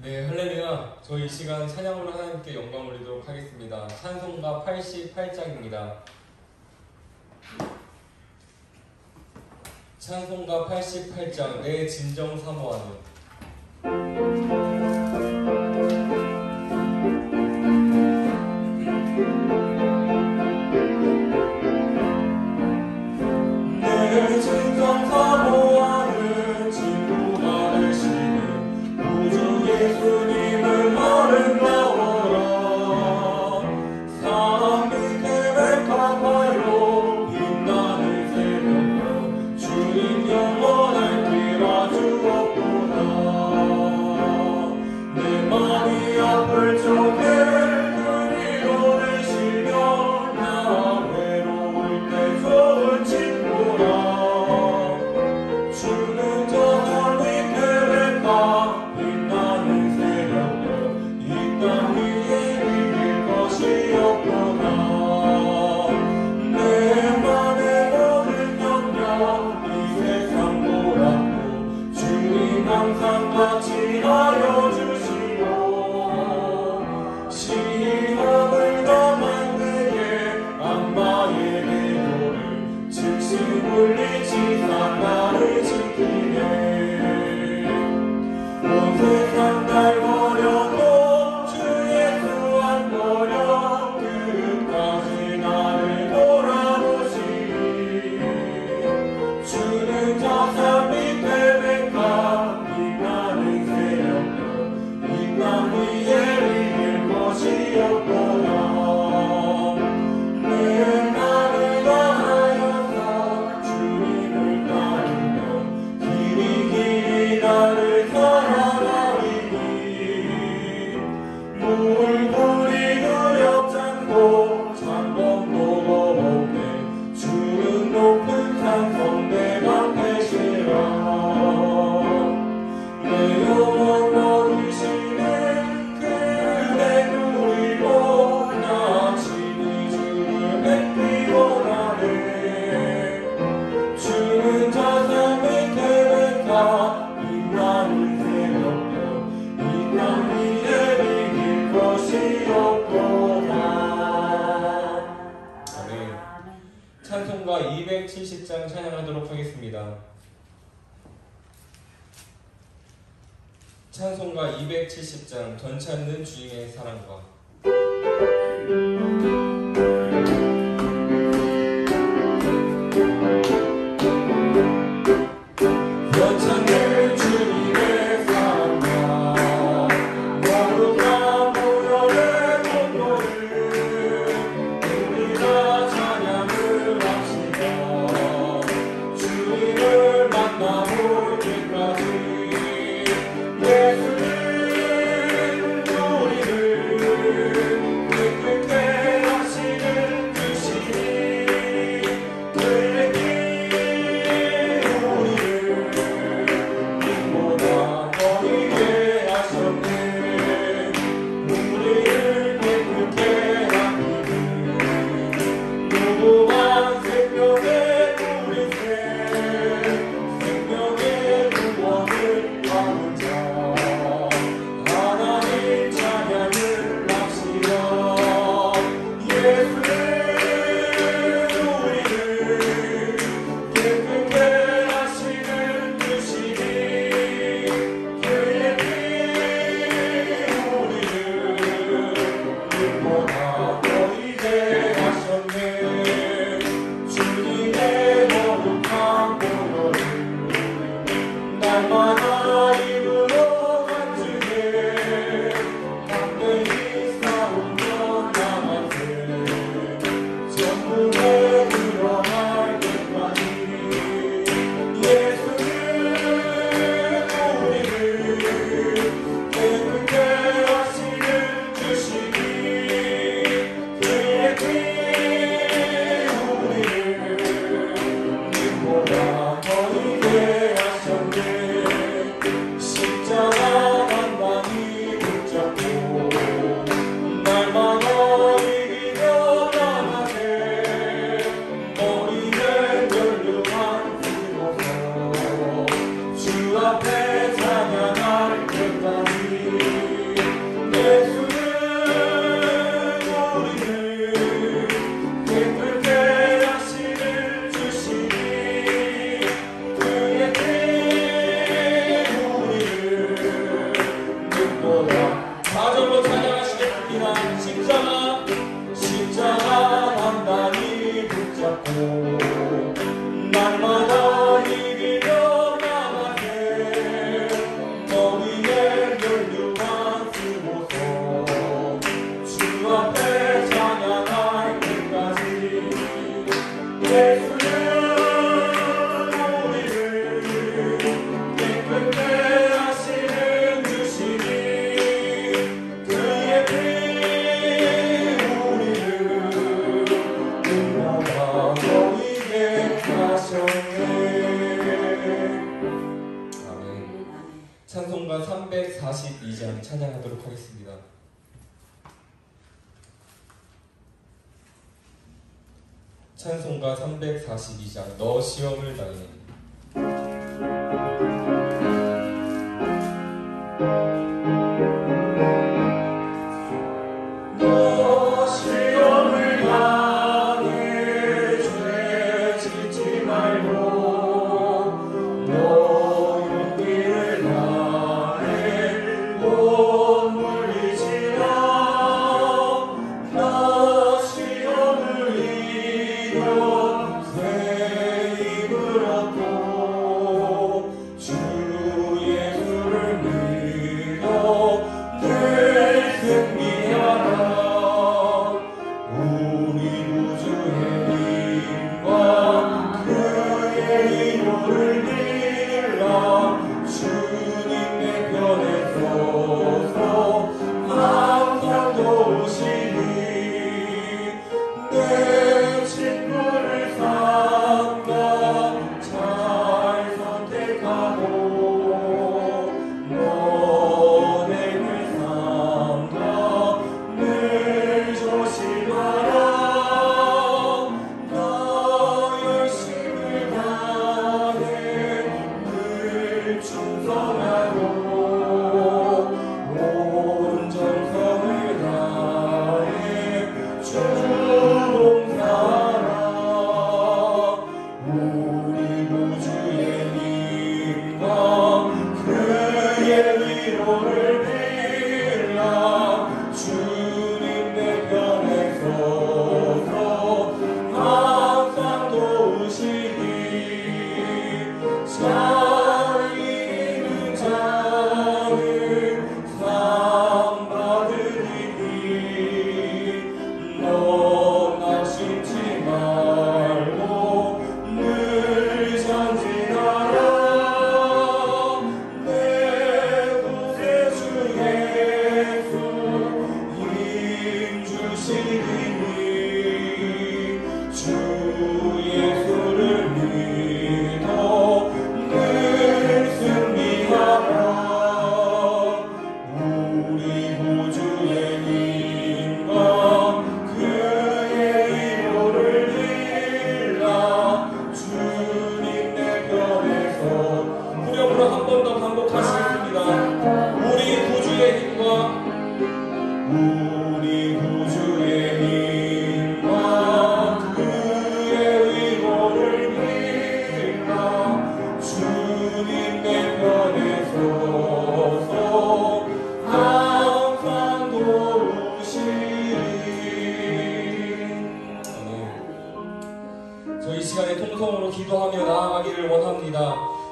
네, 할렐루야. 저희 이 시간 찬양으로 하나님께 영광 올리도록 하겠습니다. 찬송가 88장입니다. 찬송가 88장 내 진정 사모하는. 내 진정 사모하는 친구가 되시는 구주 예수님을 아름다워라. 산 밑에 백합화로 빛나는 새벽별 주님 영원할 길 아주 없구나. 내 마음이 아플 적에 찬송가 270장 찬양하도록 하겠습니다. 찬송가 270장 전 찾는 주님의 사랑과. 앞에 찬양할 때까지 찬송가 342장 찬양하도록 하겠습니다. 찬송가 342장 너 시험을 당해.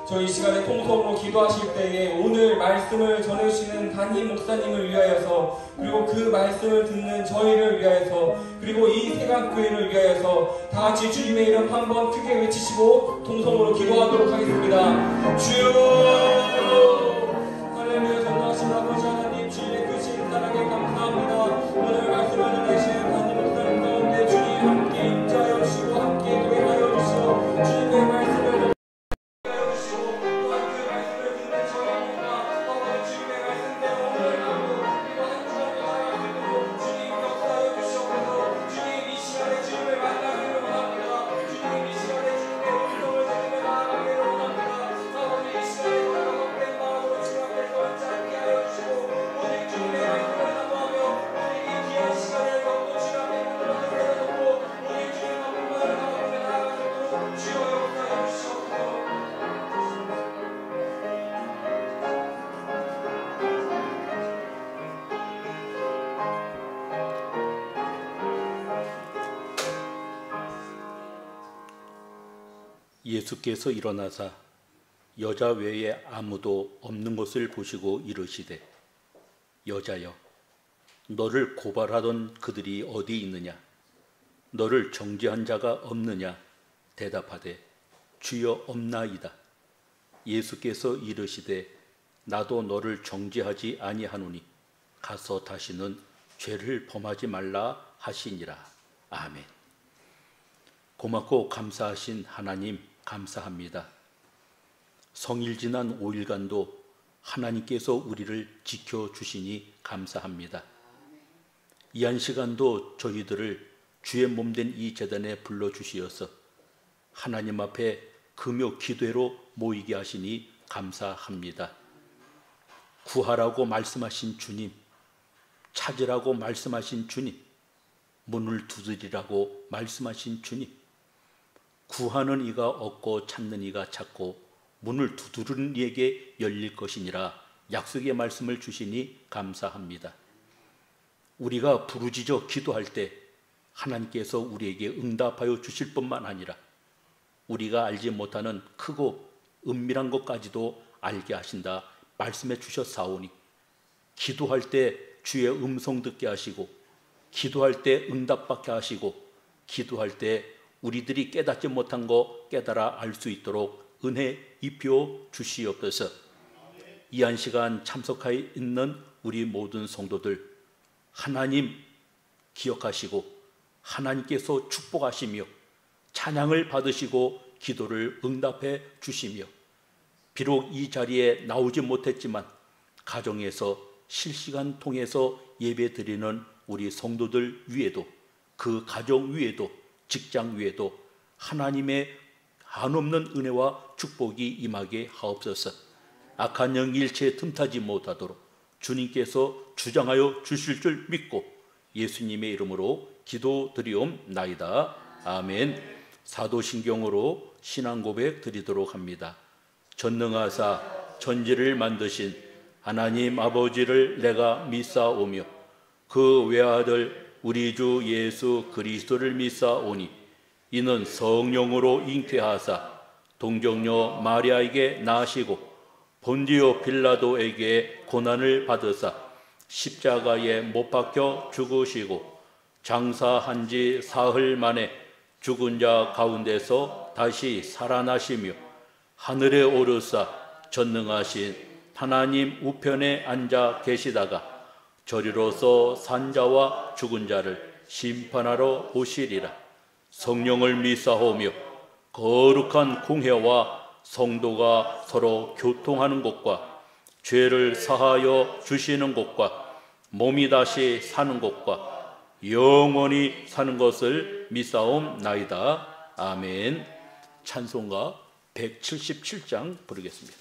저희 시간에 통성으로 기도하실 때에 오늘 말씀을 전해주시는 담임 목사님을 위하여서, 그리고 그 말씀을 듣는 저희를 위하여서, 그리고 이 세강교회를 위하여서 다 같이 주님의 이름 한번 크게 외치시고 통성으로 기도하도록 하겠습니다. 주여, 할렐루야. 전능하신 아버지 하나님, 주님의 크신 사랑에 감사합니다. 오늘 말씀을 전해주시는 담임 목사님 가운데 주님 함께 임재하여 주시고 함께 동행하여 주시어 주님의 말씀을 예수께서 일어나사 여자 외에 아무도 없는 것을 보시고 이르시되 여자여 너를 고발하던 그들이 어디 있느냐? 너를 정죄한 자가 없느냐? 대답하되 주여 없나이다. 예수께서 이르시되 나도 너를 정죄하지 아니하노니 가서 다시는 죄를 범하지 말라 하시니라. 아멘. 고맙고 감사하신 하나님 감사합니다. 성일 지난 5일간도 하나님께서 우리를 지켜주시니 감사합니다. 이 한 시간도 저희들을 주의 몸된 이 제단에 불러주시어서 하나님 앞에 금요 기도회로 모이게 하시니 감사합니다. 구하라고 말씀하신 주님, 찾으라고 말씀하신 주님, 문을 두드리라고 말씀하신 주님, 구하는 이가 얻고 찾는 이가 찾고 문을 두드리는 이에게 열릴 것이니라 약속의 말씀을 주시니 감사합니다. 우리가 부르짖어 기도할 때 하나님께서 우리에게 응답하여 주실 뿐만 아니라 우리가 알지 못하는 크고 은밀한 것까지도 알게 하신다 말씀해 주셨사오니, 기도할 때 주의 음성 듣게 하시고, 기도할 때 응답받게 하시고, 기도할 때 우리들이 깨닫지 못한 거 깨달아 알 수 있도록 은혜 입혀 주시옵소서. 이 한 시간 참석하여 있는 우리 모든 성도들, 하나님 기억하시고 하나님께서 축복하시며 찬양을 받으시고 기도를 응답해 주시며, 비록 이 자리에 나오지 못했지만 가정에서 실시간 통해서 예배 드리는 우리 성도들 위에도, 그 가정 위에도, 직장 위에도 하나님의 한없는 은혜와 축복이 임하게 하옵소서. 악한 영 일체에 틈타지 못하도록 주님께서 주장하여 주실 줄 믿고 예수님의 이름으로 기도드리옵나이다. 아멘. 사도신경으로 신앙 고백 드리도록 합니다. 전능하사 천지를 만드신 하나님 아버지를 내가 믿사오며 그 외아들 우리 주 예수 그리스도를 믿사오니, 이는 성령으로 잉태하사 동정녀 마리아에게 나시고 본디오 빌라도에게 고난을 받으사 십자가에 못 박혀 죽으시고 장사한 지 사흘 만에 죽은 자 가운데서 다시 살아나시며 하늘에 오르사 전능하신 하나님 우편에 앉아 계시다가 저리로서 산자와 죽은 자를 심판하러 오시리라. 성령을 믿사오며 거룩한 공회와 성도가 서로 교통하는 것과 죄를 사하여 주시는 것과 몸이 다시 사는 것과 영원히 사는 것을 믿사옵나이다. 아멘. 찬송가 177장 부르겠습니다.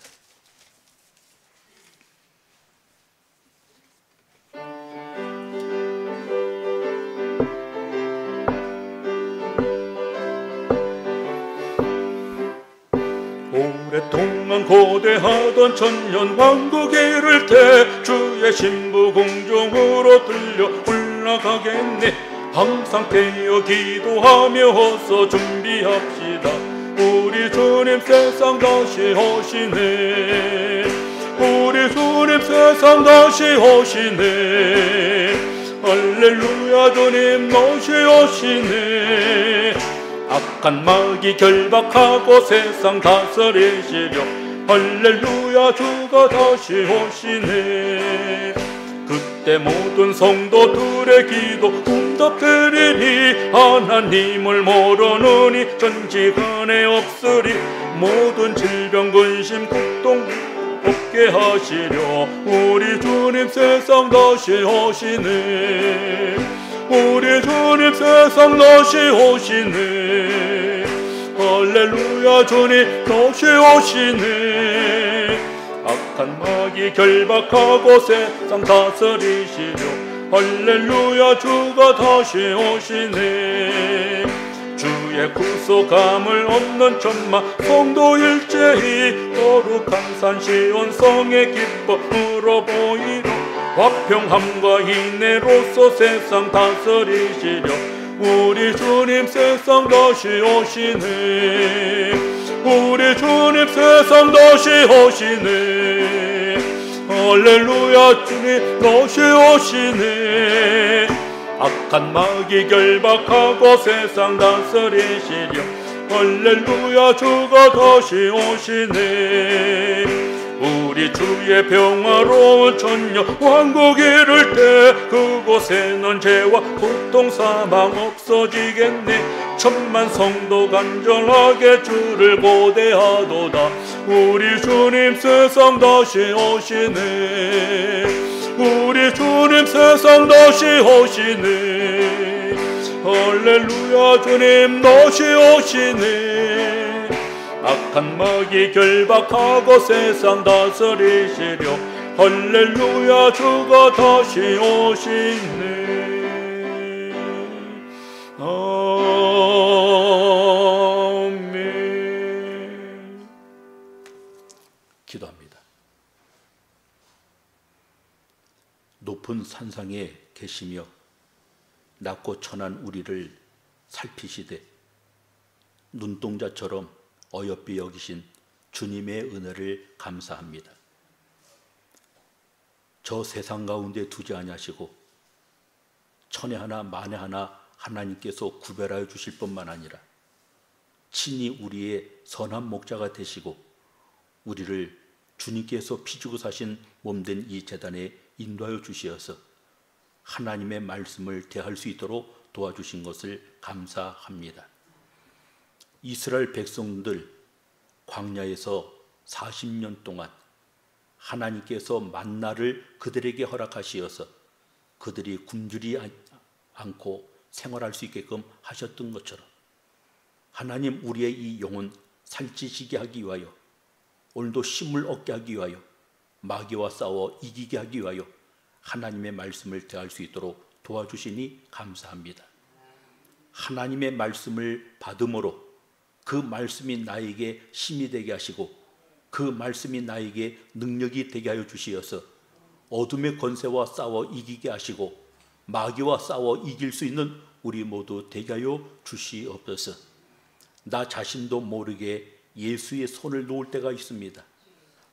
오랫동안 고대하던 천년 왕국이 이를 때 주의 신부 궁중으로 들려 올라가겠네. 항상 깨어 기도하며 어서 준비합시다. 우리 주님 세상 다시 오시네. 우리 주님 세상 다시 오시네. 할렐루야, 주님 다시 오시네. 악한 마귀 결박하고 세상 다스리시려 할렐루야, 주가 다시 오시네. 그때 모든 성도들의 기도 응답되리니 하나님을 모르느니 전지간에 없으리. 모든 질병 근심 국동 없게 하시려 우리 주님 세상 다시 오시네. 우리 주님 세상 다시 오시네. 할렐루야, 주님 다시 오시네. 악한 마귀 결박하고 세상 다스리시려 할렐루야, 주가 다시 오시네. 주의 구속함을 얻는 천마 성도 일제히 거룩한 산 시온 성의 기쁨으로 보이리. 화평함과 인내로서 세상 다스리시려 우리 주님 세상 다시 오시네. 우리 주님 세상 다시 오시네. 할렐루야, 주님 다시 오시네. 악한 마귀 결박하고 세상 다스리시려 할렐루야, 주가 다시 오시네. 우리 주의 평화로운 천녀 왕국이 이를 때 그곳에는 죄와 고통 사망 없어지겠네. 천만 성도 간절하게 주를 고대하도다. 우리 주님 세상 다시 오시네. 우리 주님 세상 다시 오시네. 할렐루야, 주님 다시 오시네. 악한 마귀 결박하고 세상 다스리시려. 할렐루야, 주가 다시 오시네. 아멘. 기도합니다. 높은 산상에 계시며 낮고 천한 우리를 살피시되 눈동자처럼 어여삐 여기신 주님의 은혜를 감사합니다. 저 세상 가운데 두지 아니하시고 천에 하나 만에 하나 하나님께서 구별하여 주실 뿐만 아니라 친히 우리의 선한 목자가 되시고 우리를 주님께서 피주고 사신 몸된 이 제단에 인도하여 주시어서 하나님의 말씀을 대할 수 있도록 도와주신 것을 감사합니다. 이스라엘 백성들 광야에서 40년 동안 하나님께서 만나를 그들에게 허락하시어서 그들이 굶주리 않고 생활할 수 있게끔 하셨던 것처럼 하나님 우리의 이 영혼 살찌시게 하기 위하여 오늘도 힘을 얻게 하기 위하여 마귀와 싸워 이기게 하기 위하여 하나님의 말씀을 대할 수 있도록 도와주시니 감사합니다. 하나님의 말씀을 받음으로 그 말씀이 나에게 힘이 되게 하시고 그 말씀이 나에게 능력이 되게 하여 주시어서 어둠의 권세와 싸워 이기게 하시고 마귀와 싸워 이길 수 있는 우리 모두 되게 하여 주시옵소서. 나 자신도 모르게 예수의 손을 놓을 때가 있습니다.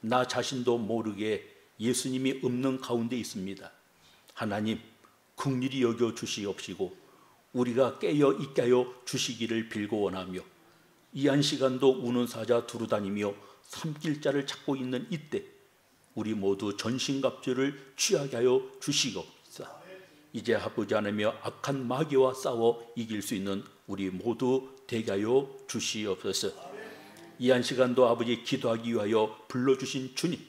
나 자신도 모르게 예수님이 없는 가운데 있습니다. 하나님 긍휼히 여겨 주시옵시고 우리가 깨어 있게 하여 주시기를 빌고 원하며 이 한 시간도 우는 사자 두루다니며 삼킬 자를 찾고 있는 이때 우리 모두 전신갑주를 취하게 하여 주시옵소서. 이제 하지 않으며 악한 마귀와 싸워 이길 수 있는 우리 모두 되게 하여 주시옵소서. 이 한 시간도 아버지 기도하기 위하여 불러주신 주님,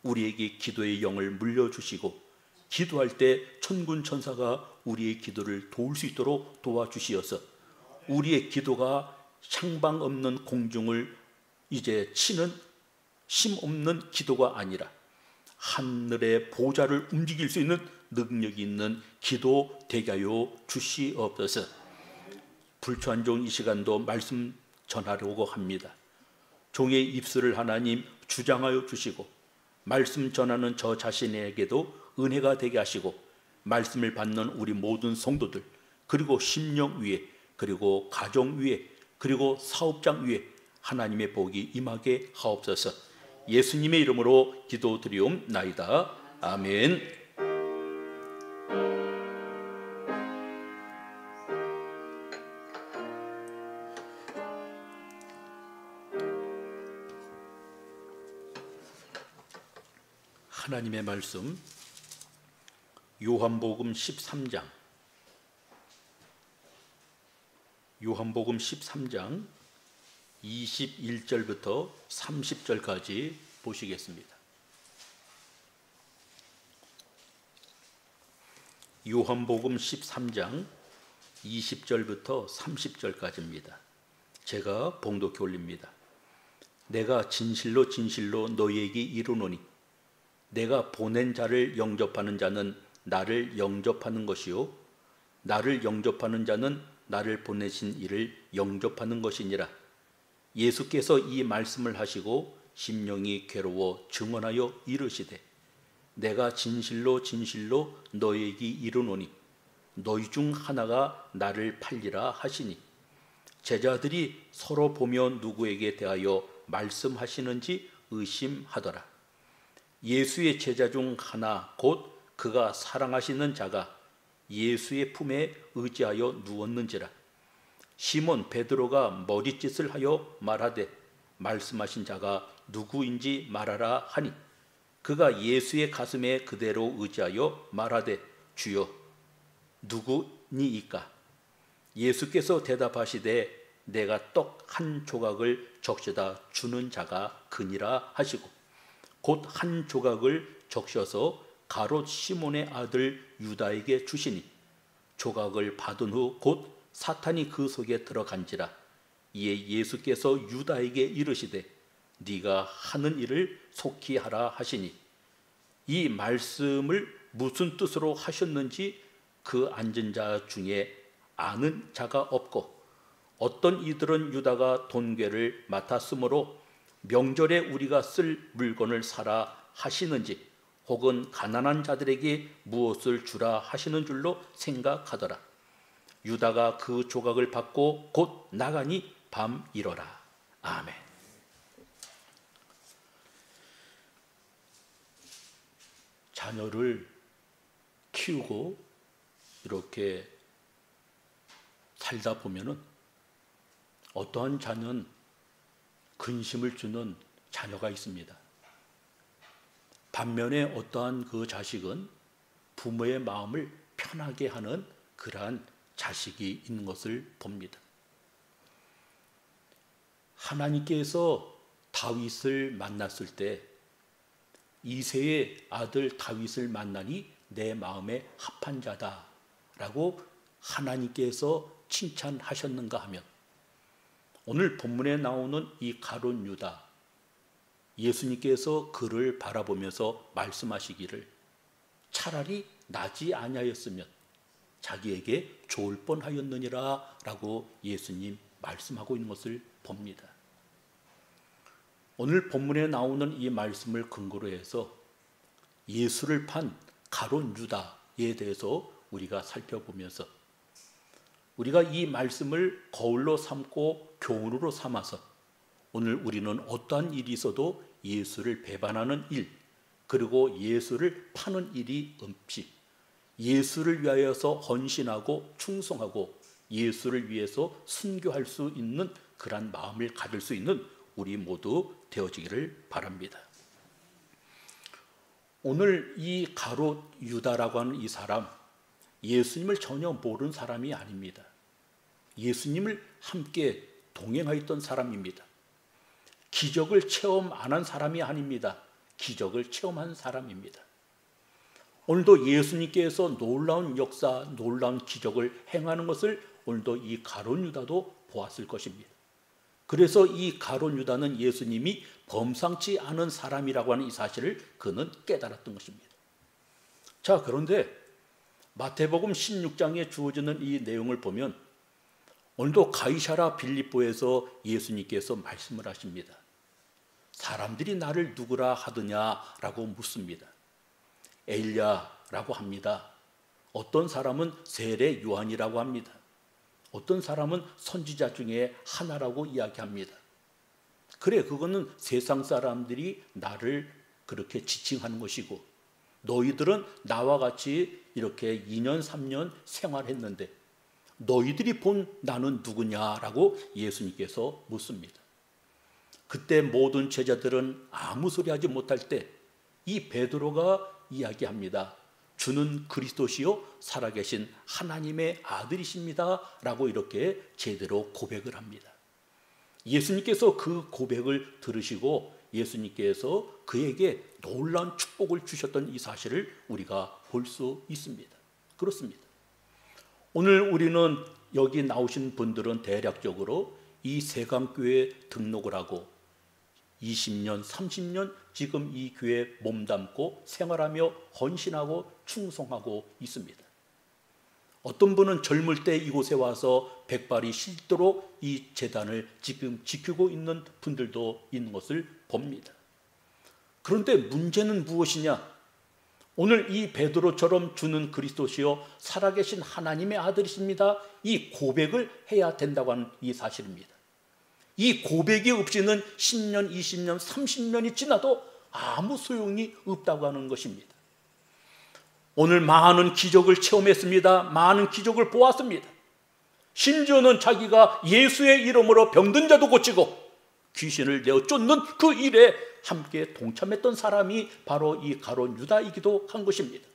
우리에게 기도의 영을 물려주시고 기도할 때 천군 천사가 우리의 기도를 도울 수 있도록 도와주시어서 우리의 기도가 향방 없는 공중을 이제 치는 힘 없는 기도가 아니라 하늘의 보좌를 움직일 수 있는 능력이 있는 기도 되게 하여 주시옵소서. 불초한 종 이 시간도 말씀 전하려고 합니다. 종의 입술을 하나님 주장하여 주시고 말씀 전하는 저 자신에게도 은혜가 되게 하시고 말씀을 받는 우리 모든 성도들 그리고 심령 위에 그리고 가정 위에 그리고 사업장 위에 하나님의 복이 임하게 하옵소서. 예수님의 이름으로 기도드리옵나이다. 아멘. 하나님의 말씀 요한복음 13장 21절부터 30절까지 보시겠습니다. 요한복음 13장 20절부터 30절까지입니다. 제가 봉독해 올립니다. 내가 진실로 진실로 너희에게 이르노니 내가 보낸 자를 영접하는 자는 나를 영접하는 것이요 나를 영접하는 자는 나를 보내신 이를 영접하는 것이니라. 예수께서 이 말씀을 하시고 심령이 괴로워 증언하여 이르시되 내가 진실로 진실로 너희에게 이르노니 너희 중 하나가 나를 팔리라 하시니 제자들이 서로 보며 누구에게 대하여 말씀하시는지 의심하더라. 예수의 제자 중 하나 곧 그가 사랑하시는 자가 예수의 품에 의지하여 누웠는지라. 시몬 베드로가 머리짓을 하여 말하되 말씀하신 자가 누구인지 말하라 하니 그가 예수의 가슴에 그대로 의지하여 말하되 주여 누구니이까. 예수께서 대답하시되 내가 떡 한 조각을 적셔다 주는 자가 그니라 하시고 곧 한 조각을 적셔서 가롯 시몬의 아들 유다에게 주시니 조각을 받은 후 곧 사탄이 그 속에 들어간지라. 이에 예수께서 유다에게 이르시되 네가 하는 일을 속히 하라 하시니 이 말씀을 무슨 뜻으로 하셨는지 그 앉은 자 중에 아는 자가 없고 어떤 이들은 유다가 돈괴를 맡았으므로 명절에 우리가 쓸 물건을 사라 하시는지 혹은 가난한 자들에게 무엇을 주라 하시는 줄로 생각하더라. 유다가 그 조각을 받고 곧 나가니 밤이러라. 아멘. 자녀를 키우고 이렇게 살다 보면은 어떠한 자녀는 근심을 주는 자녀가 있습니다. 반면에 어떠한 그 자식은 부모의 마음을 편하게 하는 그러한 자식이 있는 것을 봅니다. 하나님께서 다윗을 만났을 때 이새의 아들 다윗을 만나니 내 마음에 합한 자다라고 하나님께서 칭찬하셨는가 하면 오늘 본문에 나오는 이 가룟 유다, 예수님께서 그를 바라보면서 말씀하시기를 차라리 나지 아니하였으면 자기에게 좋을 뻔하였느니라 라고 예수님 말씀하고 있는 것을 봅니다. 오늘 본문에 나오는 이 말씀을 근거로 해서 예수를 판 가룟 유다에 대해서 우리가 살펴보면서 우리가 이 말씀을 거울로 삼고 교훈으로 삼아서 오늘 우리는 어떠한 일이 있어도 예수를 배반하는 일, 그리고 예수를 파는 일이 없이 예수를 위하여서 헌신하고 충성하고 예수를 위해서 순교할 수 있는 그런 마음을 가질 수 있는 우리 모두 되어지기를 바랍니다. 오늘 이 가룟 유다라고 하는 이 사람, 예수님을 전혀 모르는 사람이 아닙니다. 예수님을 함께 동행하였던 사람입니다. 기적을 체험 안 한 사람이 아닙니다. 기적을 체험한 사람입니다. 오늘도 예수님께서 놀라운 역사, 놀라운 기적을 행하는 것을 오늘도 이 가룟 유다도 보았을 것입니다. 그래서 이 가룟 유다는 예수님이 범상치 않은 사람이라고 하는 이 사실을 그는 깨달았던 것입니다. 자, 그런데 마태복음 16장에 주어지는 이 내용을 보면 오늘도 가이사랴 빌립보에서 예수님께서 말씀을 하십니다. 사람들이 나를 누구라 하더냐라고 묻습니다. 엘리야라고 합니다. 어떤 사람은 세례 요한이라고 합니다. 어떤 사람은 선지자 중에 하나라고 이야기합니다. 그래, 그거는 세상 사람들이 나를 그렇게 지칭하는 것이고 너희들은 나와 같이 이렇게 2년 3년 생활했는데 너희들이 본 나는 누구냐라고 예수님께서 묻습니다. 그때 모든 제자들은 아무 소리 하지 못할 때 이 베드로가 이야기합니다. 주는 그리스도시요 살아계신 하나님의 아들이십니다 라고 이렇게 제대로 고백을 합니다. 예수님께서 그 고백을 들으시고 예수님께서 그에게 놀라운 축복을 주셨던 이 사실을 우리가 볼 수 있습니다. 그렇습니다. 오늘 우리는 여기 나오신 분들은 대략적으로 이 세강교회에 등록을 하고 20년, 30년 지금 이 교회에 몸담고 생활하며 헌신하고 충성하고 있습니다. 어떤 분은 젊을 때 이곳에 와서 백발이 닳도록 이 제단을 지금 지키고 있는 분들도 있는 것을 봅니다. 그런데 문제는 무엇이냐? 오늘 이 베드로처럼 주는 그리스도시요 살아계신 하나님의 아들이십니다. 이 고백을 해야 된다고 하는 이 사실입니다. 이 고백이 없이는 10년, 20년, 30년이 지나도 아무 소용이 없다고 하는 것입니다. 오늘 많은 기적을 체험했습니다. 많은 기적을 보았습니다. 심지어는 자기가 예수의 이름으로 병든 자도 고치고 귀신을 내어 쫓는 그 일에 함께 동참했던 사람이 바로 이 가룟 유다이기도 한 것입니다.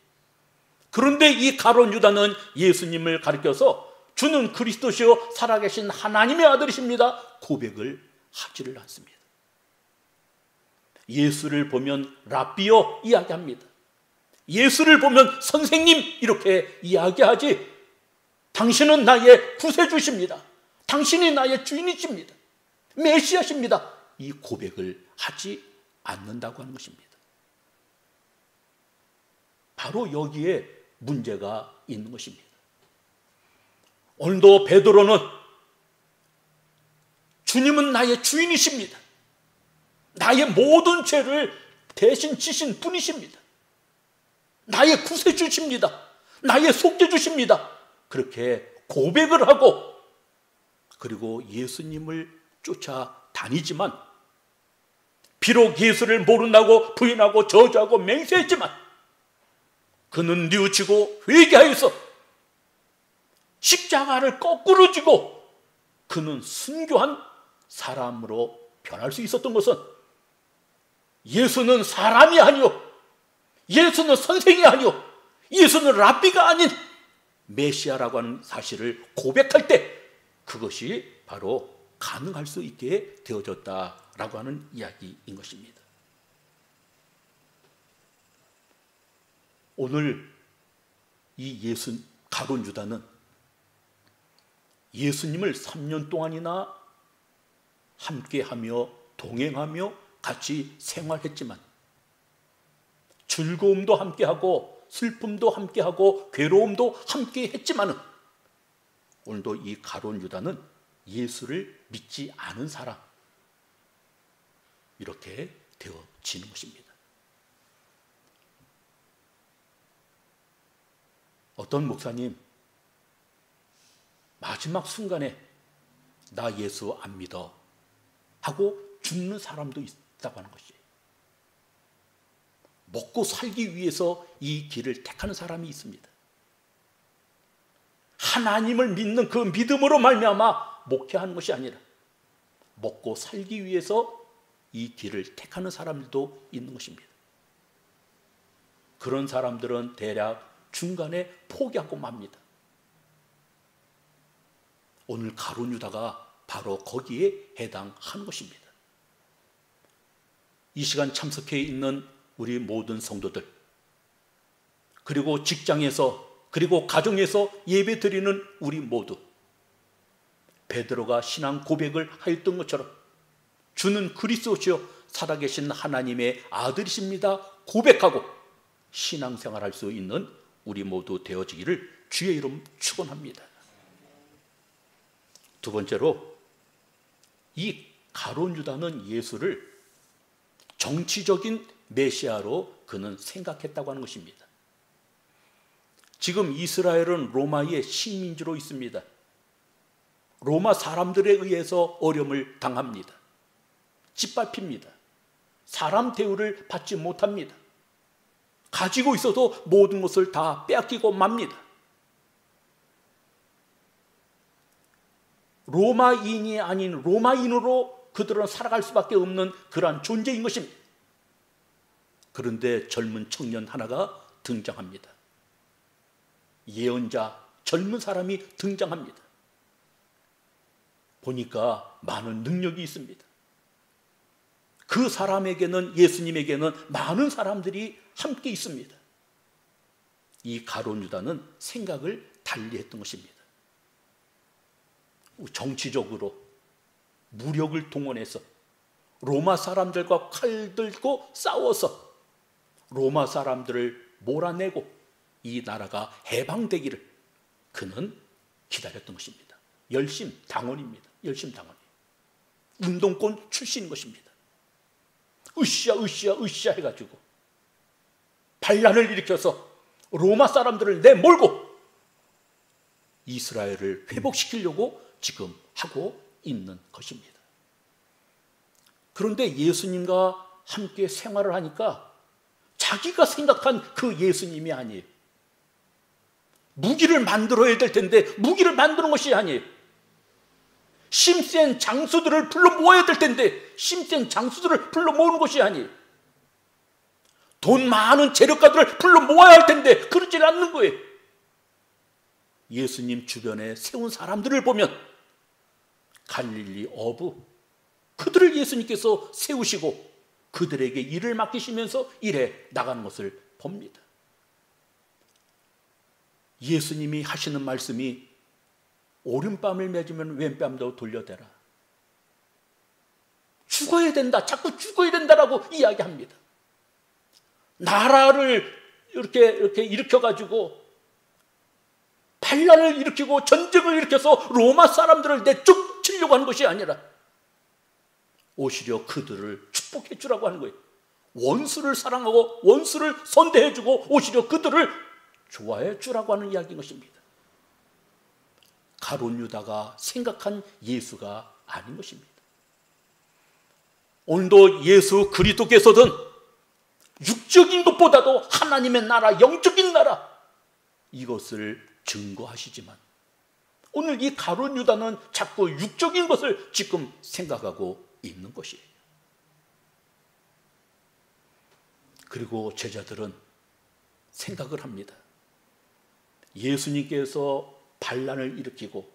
그런데 이 가룟 유다는 예수님을 가리켜서 주는 그리스도시요 살아계신 하나님의 아들이십니다 고백을 하지를 않습니다. 예수를 보면 랍비요 이야기합니다. 예수를 보면 선생님 이렇게 이야기하지, 당신은 나의 구세주십니다, 당신이 나의 주인이십니다, 메시아십니다, 이 고백을 하지 않는다고 하는 것입니다. 바로 여기에 문제가 있는 것입니다. 오늘도 베드로는 주님은 나의 주인이십니다, 나의 모든 죄를 대신 지신 분이십니다, 나의 구세주십니다, 나의 속죄주십니다, 그렇게 고백을 하고 그리고 예수님을 쫓아다니지만, 비록 예수를 모른다고 부인하고 저주하고 맹세했지만 그는 뉘우치고 회개하여서 십자가를 거꾸로 지고 그는 순교한 사람으로 변할 수 있었던 것은, 예수는 사람이 아니요, 예수는 선생이 아니요, 예수는 랍비가 아닌 메시아라고 하는 사실을 고백할 때 그것이 바로 가능할 수 있게 되어졌다라고 하는 이야기인 것입니다. 오늘 이 가룟 유다는 예수님을 3년 동안이나 함께하며 동행하며 같이 생활했지만, 즐거움도 함께하고 슬픔도 함께하고 괴로움도 함께했지만 오늘도 이 가룟 유다는 예수를 믿지 않은 사람, 이렇게 되어지는 것입니다. 어떤 목사님 마지막 순간에 나 예수 안 믿어 하고 죽는 사람도 있다고 하는 것이에요. 먹고 살기 위해서 이 길을 택하는 사람이 있습니다. 하나님을 믿는 그 믿음으로 말미암아 목회하는 것이 아니라 먹고 살기 위해서 이 길을 택하는 사람들도 있는 것입니다. 그런 사람들은 대략 중간에 포기하고 맙니다. 오늘 가룟 유다가 바로 거기에 해당하는 것입니다. 이 시간 참석해 있는 우리 모든 성도들, 그리고 직장에서 그리고 가정에서 예배 드리는 우리 모두, 베드로가 신앙 고백을 하였던 것처럼 주는 그리스도시요 살아계신 하나님의 아들이십니다 고백하고 신앙생활할 수 있는 우리 모두 되어지기를 주의 이름 축원합니다. 두 번째로, 이 가룟 유다는 예수를 정치적인 메시아로 그는 생각했다고 하는 것입니다. 지금 이스라엘은 로마의 식민지로 있습니다. 로마 사람들에 의해서 어려움을 당합니다. 짓밟힙니다. 사람 대우를 받지 못합니다. 가지고 있어도 모든 것을 다 빼앗기고 맙니다. 로마인이 아닌 로마인으로 그들은 살아갈 수밖에 없는 그러한 존재인 것입니다. 그런데 젊은 청년 하나가 등장합니다. 예언자, 젊은 사람이 등장합니다. 보니까 많은 능력이 있습니다. 그 사람에게는, 예수님에게는 많은 사람들이 함께 있습니다. 이 가룟 유다는 생각을 달리했던 것입니다. 정치적으로 무력을 동원해서 로마 사람들과 칼 들고 싸워서 로마 사람들을 몰아내고 이 나라가 해방되기를 그는 기다렸던 것입니다. 열심당원입니다. 열심당원이에요. 운동권 출신인 것입니다. 으쌰 해가지고 반란을 일으켜서 로마 사람들을 내몰고 이스라엘을 회복시키려고 지금 하고 있는 것입니다. 그런데 예수님과 함께 생활을 하니까 자기가 생각한 그 예수님이 아니에요. 무기를 만들어야 될 텐데 무기를 만드는 것이 아니에요. 심센 장수들을 불러 모아야 될 텐데 심센 장수들을 불러 모으는 것이 아니에요. 돈 많은 재력가들을 불러 모아야 할 텐데 그러지 않는 거예요. 예수님 주변에 세운 사람들을 보면 갈릴리 어부, 그들을 예수님께서 세우시고 그들에게 일을 맡기시면서 일해 나가는 것을 봅니다. 예수님이 하시는 말씀이 오른뺨을 맺으면 왼뺨도 돌려대라. 죽어야 된다, 자꾸 죽어야 된다라고 이야기합니다. 나라를 이렇게 일으켜가지고 반란을 일으키고 전쟁을 일으켜서 로마 사람들을 내쫓으려고 하는 것이 아니라 오히려 그들을 축복해 주라고 하는 거예요. 원수를 사랑하고 원수를 선대해 주고 오히려 그들을 좋아해 주라고 하는 이야기인 것입니다. 가룟 유다가 생각한 예수가 아닌 것입니다. 오늘도 예수 그리스도께서는 육적인 것보다도 하나님의 나라, 영적인 나라, 이것을 증거하시지만 오늘 이 가룟 유다는 자꾸 육적인 것을 지금 생각하고 있는 것이에요. 그리고 제자들은 생각을 합니다. 예수님께서 반란을 일으키고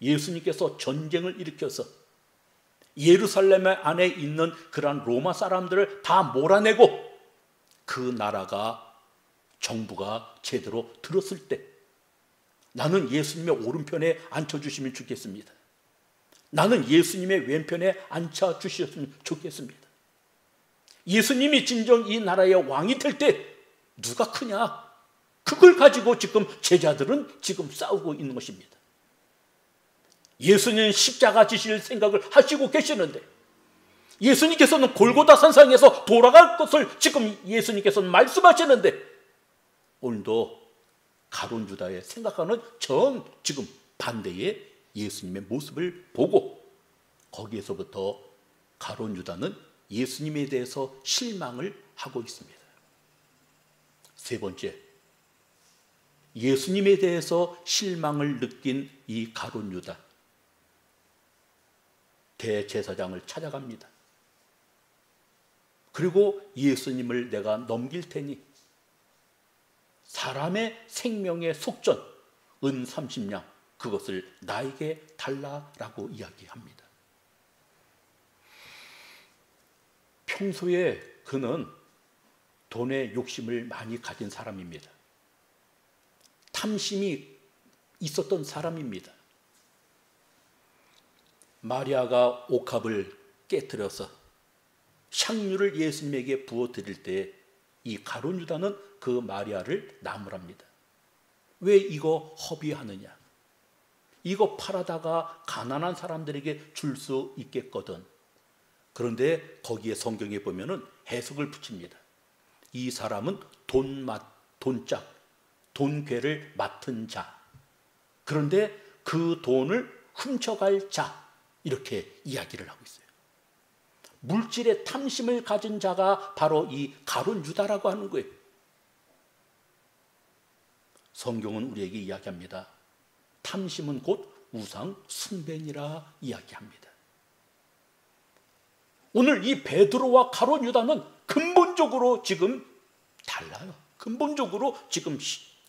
예수님께서 전쟁을 일으켜서 예루살렘 안에 있는 그러한 로마 사람들을 다 몰아내고 그 나라가 정부가 제대로 들었을 때 나는 예수님의 오른편에 앉혀주시면 좋겠습니다. 나는 예수님의 왼편에 앉혀주셨으면 좋겠습니다. 예수님이 진정 이 나라의 왕이 될 때 누가 크냐? 그걸 가지고 지금 제자들은 지금 싸우고 있는 것입니다. 예수님 십자가 지실 생각을 하시고 계시는데 예수님께서는 골고다 산상에서 돌아갈 것을 지금 예수님께서는 말씀하시는데 오늘도 가룟 유다의 생각하는 지금 반대의 예수님의 모습을 보고 거기에서부터 가룟 유다는 예수님에 대해서 실망을 하고 있습니다. 세 번째, 예수님에 대해서 실망을 느낀 이 가룟 유다, 대제사장을 찾아갑니다. 그리고 예수님을 내가 넘길 테니 사람의 생명의 속전 은 30냥 그것을 나에게 달라라고 이야기합니다. 평소에 그는 돈에 욕심을 많이 가진 사람입니다. 탐심이 있었던 사람입니다. 마리아가 옥합을 깨뜨려서 향유를 예수님에게 부어드릴 때 이 가룟 유다는 그 마리아를 나무랍니다. 왜 이거 허비하느냐? 이거 팔아다가 가난한 사람들에게 줄 수 있겠거든. 그런데 거기에 성경에 보면은 해석을 붙입니다. 이 사람은 돈짝, 돈괴를 맡은 자. 그런데 그 돈을 훔쳐갈 자. 이렇게 이야기를 하고 있어요. 물질의 탐심을 가진 자가 바로 이 가룟 유다라고 하는 거예요. 성경은 우리에게 이야기합니다. 탐심은 곧 우상 숭배니라 이야기합니다. 오늘 이 베드로와 가룟 유다는 근본적으로 지금 달라요. 근본적으로 지금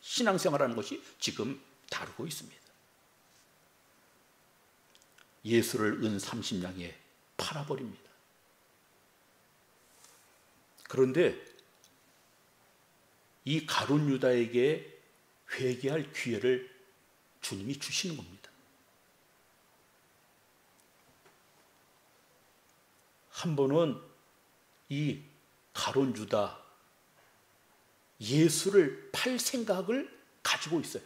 신앙생활하는 것이 지금 다르고 있습니다. 예수를 은 30냥에 팔아버립니다. 그런데 이 가룟 유다에게 회개할 기회를 주님이 주시는 겁니다. 한 번은 이 가룟 유다 예수를 팔 생각을 가지고 있어요.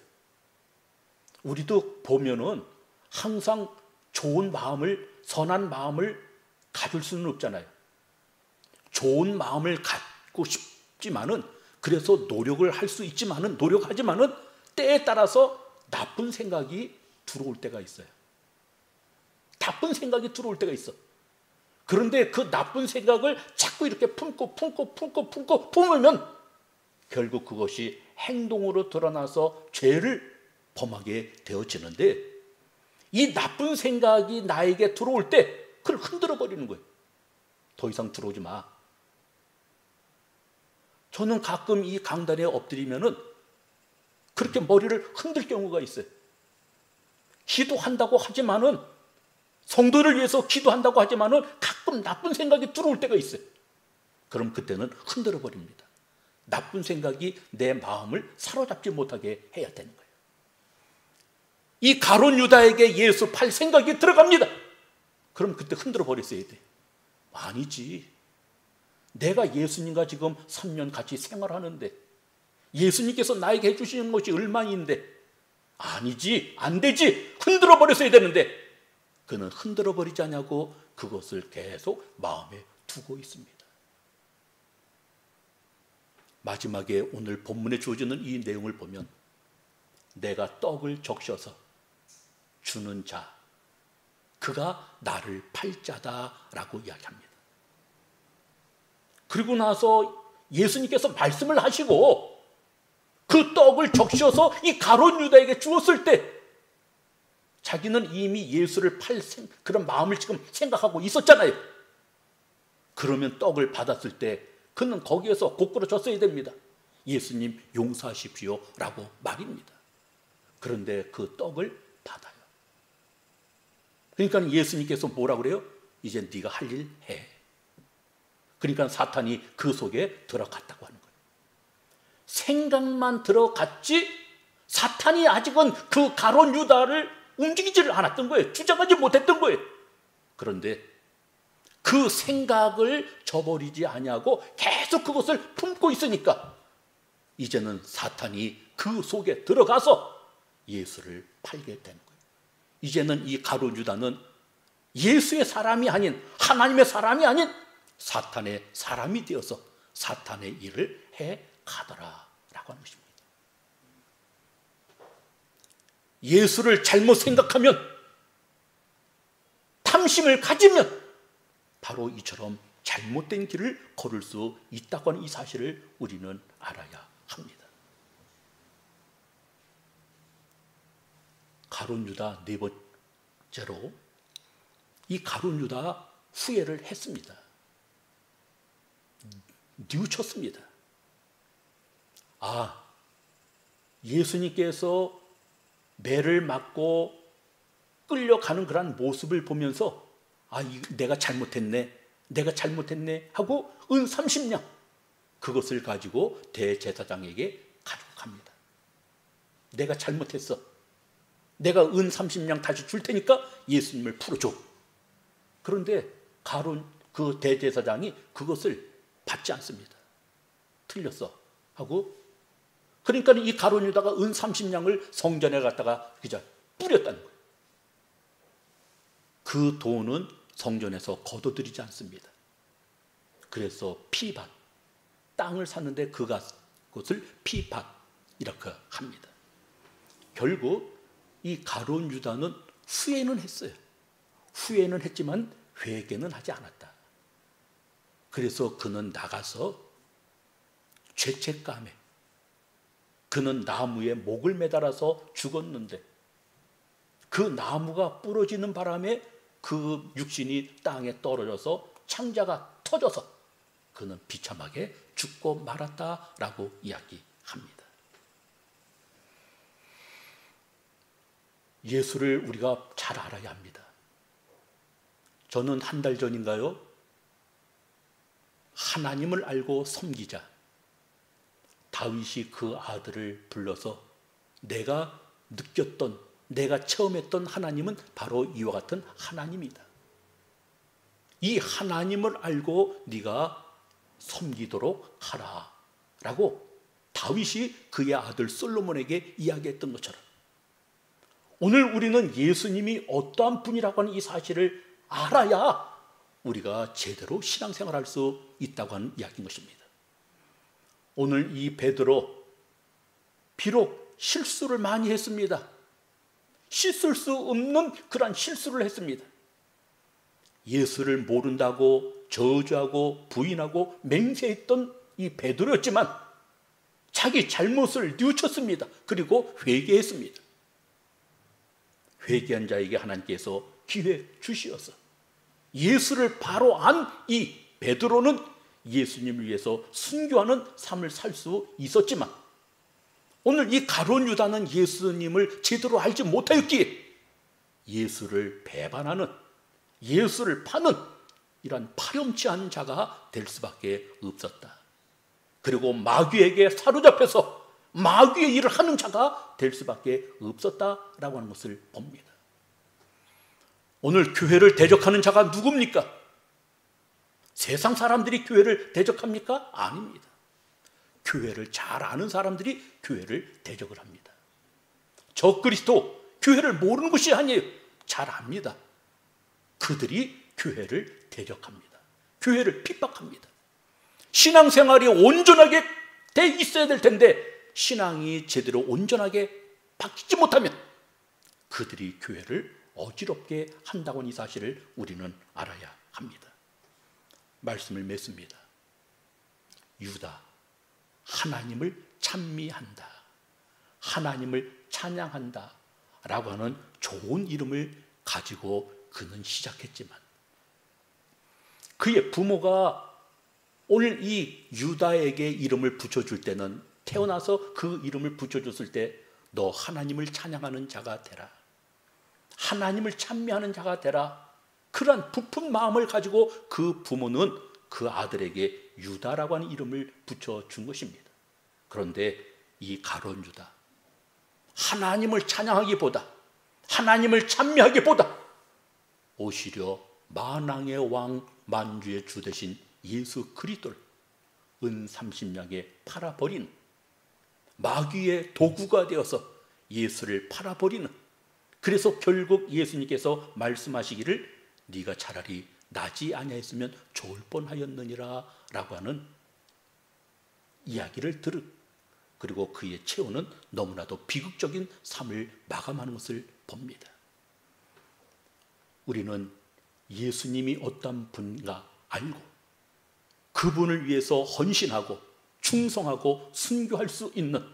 우리도 보면은 항상 좋은 마음을, 선한 마음을 가질 수는 없잖아요. 좋은 마음을 갖고 싶지만은, 그래서 노력을 할 수 있지만은, 노력하지만은 때에 따라서 나쁜 생각이 들어올 때가 있어요. 나쁜 생각이 들어올 때가 있어. 그런데 그 나쁜 생각을 자꾸 이렇게 품고 품으면 결국 그것이 행동으로 드러나서 죄를 범하게 되어지는데, 이 나쁜 생각이 나에게 들어올 때 그걸 흔들어 버리는 거예요. 더 이상 들어오지 마. 저는 가끔 이 강단에 엎드리면은 그렇게 머리를 흔들 경우가 있어요. 기도한다고 하지만은, 성도를 위해서 기도한다고 하지만은 가끔 나쁜 생각이 들어올 때가 있어요. 그럼 그때는 흔들어 버립니다. 나쁜 생각이 내 마음을 사로잡지 못하게 해야 되는 거예요. 이 가룟 유다에게 예수 팔 생각이 들어갑니다. 그럼 그때 흔들어 버렸어야 돼. 아니지. 내가 예수님과 지금 3년 같이 생활하는데 예수님께서 나에게 해주시는 것이 얼마인데, 아니지, 안 되지, 흔들어 버렸어야 되는데, 그는 흔들어 버리지 않냐고 그것을 계속 마음에 두고 있습니다. 마지막에 오늘 본문에 주어지는 이 내용을 보면, 내가 떡을 적셔서 주는 자, 그가 나를 팔 자다라고 이야기합니다. 그리고 나서 예수님께서 말씀을 하시고 그 떡을 적셔서 이 가룟 유다에게 주었을 때, 자기는 이미 예수를 팔 그런 마음을 지금 생각하고 있었잖아요. 그러면 떡을 받았을 때 그는 거기에서 고꾸라졌어야 됩니다. 예수님 용서하십시오 라고 말입니다. 그런데 그 떡을 받아요. 그러니까 예수님께서 뭐라고 그래요? 이제 네가 할 일 해. 그러니까 사탄이 그 속에 들어갔다고 하는 거예요. 생각만 들어갔지 사탄이 아직은 그 가룟 유다를 움직이지를 않았던 거예요. 주장하지 못했던 거예요. 그런데 그 생각을 저버리지 아니하고 계속 그것을 품고 있으니까 이제는 사탄이 그 속에 들어가서 예수를 팔게 되는 거예요. 이제는 이 가룟 유다는 예수의 사람이 아닌, 하나님의 사람이 아닌 사탄의 사람이 되어서 사탄의 일을 해 가더라라고 하는 것입니다. 예수를 잘못 생각하면, 탐심을 가지면 바로 이처럼 잘못된 길을 걸을 수 있다고 하는 이 사실을 우리는 알아야 합니다. 가룟 유다 네 번째로, 이 가룟 유다 후회를 했습니다. 뉘우쳤습니다. 예수님께서 매를 맞고 끌려가는 그런 모습을 보면서 내가 잘못했네 하고 은 30냥 그것을 가지고 대제사장에게 가져갑니다. 내가 잘못했어. 내가 은 30냥 다시 줄 테니까 예수님을 풀어줘. 그런데 그 대제사장이 그것을 받지 않습니다. 틀렸어 하고, 그러니까 이 가룟 유다가 은 30냥을 성전에 갖다가 뿌렸다는 거예요. 그 돈은 성전에서 거둬들이지 않습니다. 그래서 피밭, 땅을 샀는데 그것을 피밭 이렇게 합니다. 결국 이 가룟 유다는 후회는 했어요. 후회는 했지만 회개는 하지 않았다. 그래서 그는 나가서 죄책감에, 그는 나무에 목을 매달아서 죽었는데 그 나무가 부러지는 바람에 그 육신이 땅에 떨어져서 창자가 터져서 그는 비참하게 죽고 말았다라고 이야기합니다. 예수를 우리가 잘 알아야 합니다. 저는 한 달 전인가요? 하나님을 알고 섬기자, 다윗이 그 아들을 불러서 내가 느꼈던, 내가 체험했던 하나님은 바로 이와 같은 하나님이다. 이 하나님을 알고 네가 섬기도록 하라 라고 다윗이 그의 아들 솔로몬에게 이야기했던 것처럼, 오늘 우리는 예수님이 어떠한 분이라고 하는 이 사실을 알아야 우리가 제대로 신앙생활할 수 있다고 하는 이야기인 것입니다. 오늘 이 베드로, 비록 실수를 많이 했습니다. 씻을 수 없는 그런 실수를 했습니다. 예수를 모른다고 저주하고 부인하고 맹세했던 이 베드로였지만 자기 잘못을 뉘우쳤습니다. 그리고 회개했습니다. 회개한 자에게 하나님께서 기회 주시어서 예수를 바로 안 이 베드로는 예수님을 위해서 순교하는 삶을 살 수 있었지만, 오늘 이 가룟 유다는 예수님을 제대로 알지 못하였기에 예수를 배반하는, 예수를 파는 이런 파렴치한 자가 될 수밖에 없었다. 그리고 마귀에게 사로잡혀서 마귀의 일을 하는 자가 될 수밖에 없었다라고 하는 것을 봅니다. 오늘 교회를 대적하는 자가 누굽니까? 세상 사람들이 교회를 대적합니까? 아닙니다. 교회를 잘 아는 사람들이 교회를 대적을 합니다. 적그리스도, 교회를 모르는 것이 아니에요. 잘 압니다. 그들이 교회를 대적합니다. 교회를 핍박합니다. 신앙생활이 온전하게 돼 있어야 될 텐데 신앙이 제대로 온전하게 바뀌지 못하면 그들이 교회를 어지럽게 한다고 하는 이 사실을 우리는 알아야 합니다. 말씀을 맺습니다. 유다, 하나님을 찬미한다, 하나님을 찬양한다 라고 하는 좋은 이름을 가지고 그는 시작했지만 그의 부모가 오늘 이 유다에게 이름을 붙여줄 때는, 태어나서 그 이름을 붙여줬을 때 너 하나님을 찬양하는 자가 되라, 하나님을 찬미하는 자가 되라, 그러한 부푼 마음을 가지고 그 부모는 그 아들에게 유다라고 하는 이름을 붙여준 것입니다. 그런데 이 가룟 유다, 하나님을 찬양하기보다, 하나님을 찬미하기보다 오히려 만왕의 왕, 만주의 주 되신 예수 그리스도를 은 30냥에 팔아버리는, 마귀의 도구가 되어서 예수를 팔아버리는, 그래서 결국 예수님께서 말씀하시기를 네가 차라리 나지 아니하였으면 좋을 뻔하였느니라 라고 하는 이야기를 그리고 그의 최후는 너무나도 비극적인 삶을 마감하는 것을 봅니다. 우리는 예수님이 어떤 분인가 알고 그분을 위해서 헌신하고 충성하고 순교할 수 있는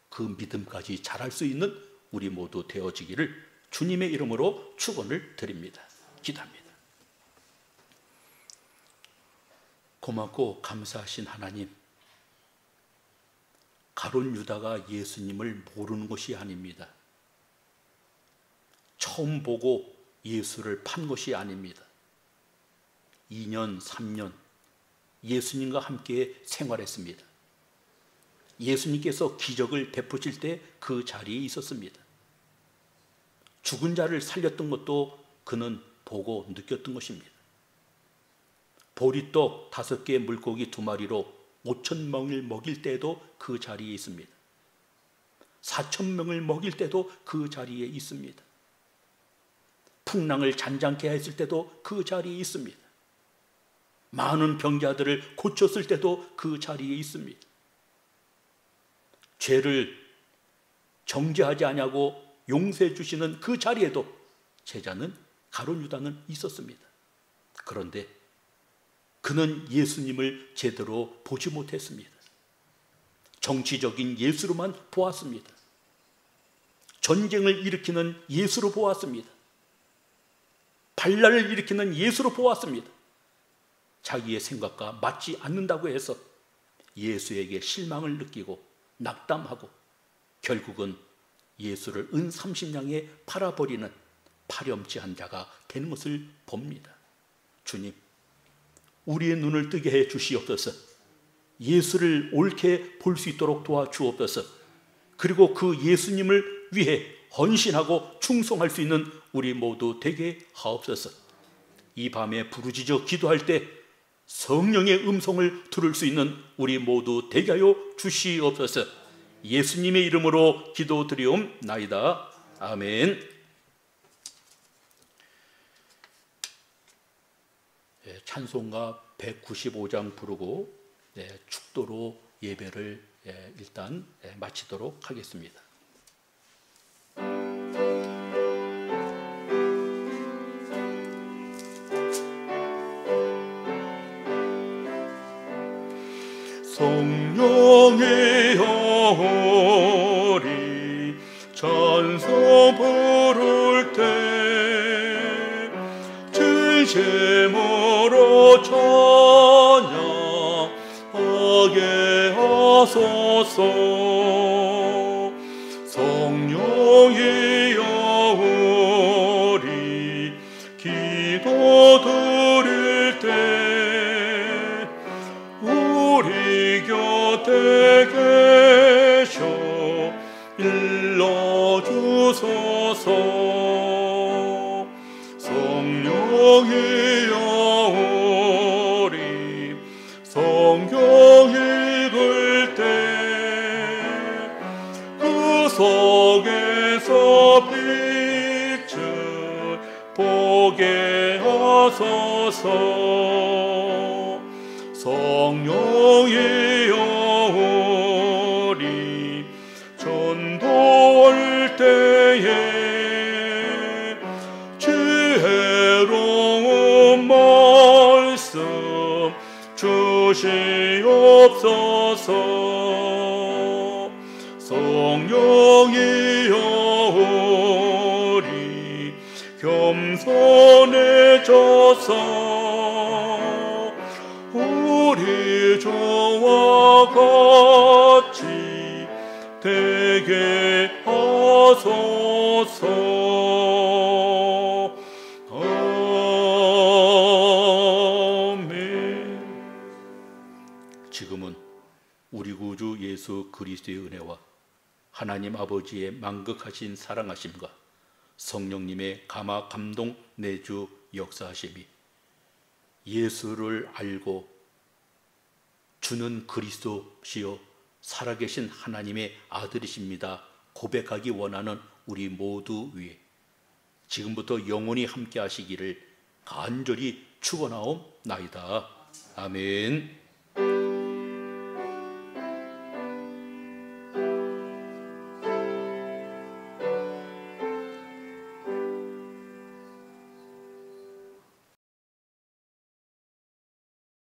그 믿음까지 자랄 수 있는 우리 모두 되어지기를 주님의 이름으로 축원을 드립니다. 기도합니다. 고맙고 감사하신 하나님, 가룟 유다가 예수님을 모르는 것이 아닙니다. 처음 보고 예수를 판 것이 아닙니다. 2년, 3년 예수님과 함께 생활했습니다. 예수님께서 기적을 베푸실 때 그 자리에 있었습니다. 죽은 자를 살렸던 것도 그는 보고 느꼈던 것입니다. 보리떡 5개, 물고기 2마리로 5,000명을 먹일 때도 그 자리에 있습니다. 4,000명을 먹일 때도 그 자리에 있습니다. 풍랑을 잔잔케 했을 때도 그 자리에 있습니다. 많은 병자들을 고쳤을 때도 그 자리에 있습니다. 죄를 정죄하지 아니하고 용서해 주시는 그 자리에도 제자는 가룟 유다는 있었습니다. 그런데 그는 예수님을 제대로 보지 못했습니다. 정치적인 예수로만 보았습니다. 전쟁을 일으키는 예수로 보았습니다. 반란을 일으키는 예수로 보았습니다. 자기의 생각과 맞지 않는다고 해서 예수에게 실망을 느끼고 낙담하고 결국은 예수를 은 30냥에 팔아버리는 파렴치한 자가 되는 것을 봅니다. 주님, 우리의 눈을 뜨게 해 주시옵소서. 예수를 옳게 볼 수 있도록 도와주옵소서. 그리고 그 예수님을 위해 헌신하고 충성할 수 있는 우리 모두 되게 하옵소서. 이 밤에 부르짖어 기도할 때 성령의 음성을 들을 수 있는 우리 모두 되게 하여 주시옵소서. 예수님의 이름으로 기도드리옵나이다. 아멘. 찬송가 195장 부르고 축도로 예배를 일단 마치도록 하겠습니다. 성령의 어리 찬송 부를 때 진심으로 찬양하게 하소서. 성령이여 우리 기도 드릴 때 우리 곁에 계셔 일러주소서. 성령이여 우리 성경 읽을 때 그 속에서 빛을 보게 하소서. 성령이여 우리 전도할 때에 지혜로운 말씀 주시옵소서. 성령이여 우리 겸손해져서 우리 저와 같이 되게 하소서. 아멘. 지금은 우리 구주 예수 그리스도의 은혜와 하나님 아버지의 만극하신 사랑하심과 성령님의 감화 감동 내주 역사하심이 예수를 알고 주는 그리스도시요 살아계신 하나님의 아들이십니다 고백하기 원하는 우리 모두 위에 지금부터 영원히 함께 하시기를 간절히 축원하옵나이다. 아멘.